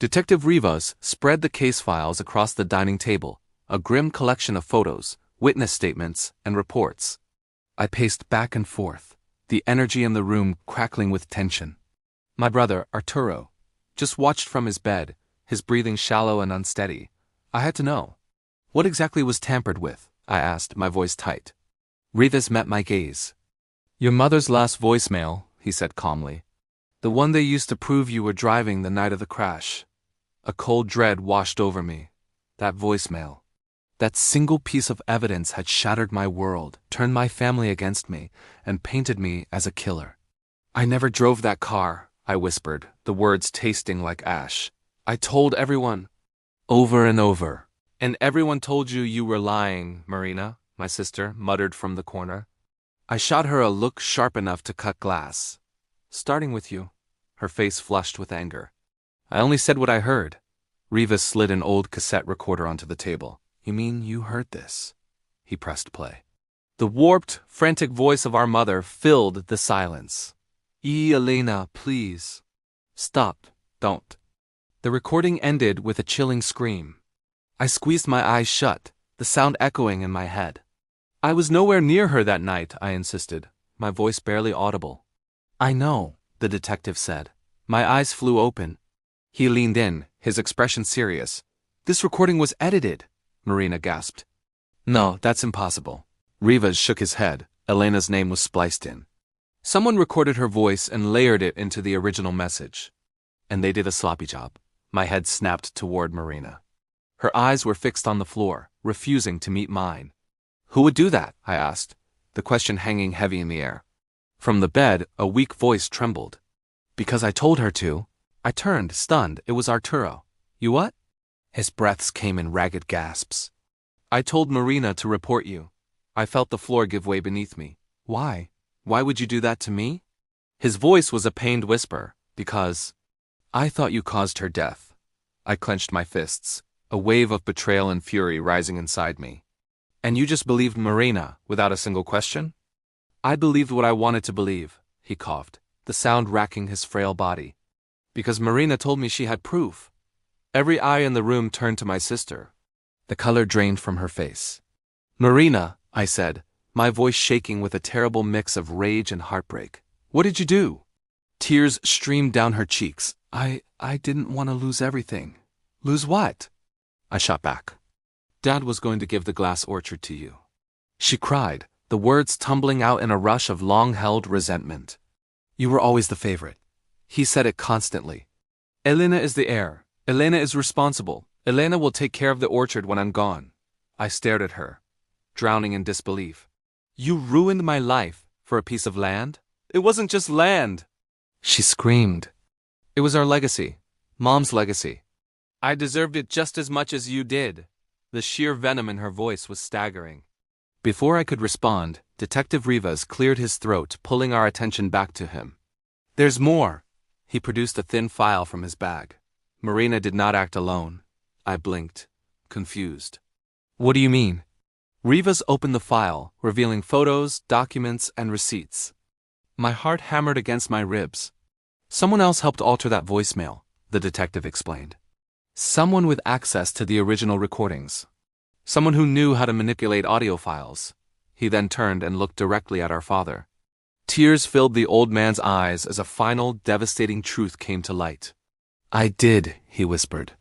Detective Rivas spread the case files across the dining table, a grim collection of photos, witness statements, and reports. I paced back and forth, the energy in the room crackling with tension. My brother, Arturo, just watched from his bed, his breathing shallow and unsteady. I had to know. What exactly was tampered with? I asked, my voice tight. Rivas met my gaze. Your mother's last voicemail, he said calmly. The one they used to prove you were driving the night of the crash. A cold dread washed over me. That voicemail. That single piece of evidence had shattered my world, turned my family against me, and painted me as a killer. I never drove that car, I whispered, the words tasting like ash. I told everyone. Over and over. And everyone told you were lying, Marina, my sister muttered from the corner. I shot her a look sharp enough to cut glass. Starting with you. Her face flushed with anger. I only said what I heard. Rivas slid an old cassette recorder onto the table. You mean you heard this? He pressed play. The warped, frantic voice of our mother filled the silence. Elena, please. Stop. Don't. The recording ended with a chilling scream. I squeezed my eyes shut, the sound echoing in my head. I was nowhere near her that night, I insisted, my voice barely audible. I know, the detective said. My eyes flew open. He leaned in, his expression serious. This recording was edited, Marina gasped. No, that's impossible. Rivas shook his head. Elena's name was spliced in. Someone recorded her voice and layered it into the original message. And they did a sloppy job. My head snapped toward Marina. Her eyes were fixed on the floor, refusing to meet mine. Who would do that? I asked, the question hanging heavy in the air. From the bed, a weak voice trembled. Because I told her to. I turned, stunned. It was Arturo. You what? His breaths came in ragged gasps. I told Marina to report you. I felt the floor give way beneath me. Why? Why would you do that to me? His voice was a pained whisper. Because I thought you caused her death. I clenched my fists, a wave of betrayal and fury rising inside me. And you just believed Marina without a single question? I believed what I wanted to believe, he coughed, the sound racking his frail body. Because Marina told me she had proof. Every eye in the room turned to my sister. The color drained from her face. Marina, I said, my voice shaking with a terrible mix of rage and heartbreak. What did you do? Tears streamed down her cheeks. I didn't want to lose everything. Lose what? I shot back. Dad was going to give the glass orchard to you. She cried, the words tumbling out in a rush of long-held resentment. You were always the favorite. He said it constantly. Elena is the heir. Elena is responsible. Elena will take care of the orchard when I'm gone. I stared at her, drowning in disbelief. You ruined my life for a piece of land? It wasn't just land. She screamed. It was our legacy. Mom's legacy. I deserved it just as much as you did. The sheer venom in her voice was staggering. Before I could respond, Detective Rivas cleared his throat, pulling our attention back to him. There's more. He produced a thin file from his bag. Marina did not act alone. I blinked, confused. What do you mean? Rivas opened the file, revealing photos, documents, and receipts. My heart hammered against my ribs. Someone else helped alter that voicemail, the detective explained. Someone with access to the original recordings. Someone who knew how to manipulate audio files. He then turned and looked directly at our father. Tears filled the old man's eyes as a final, devastating truth came to light. I did, he whispered.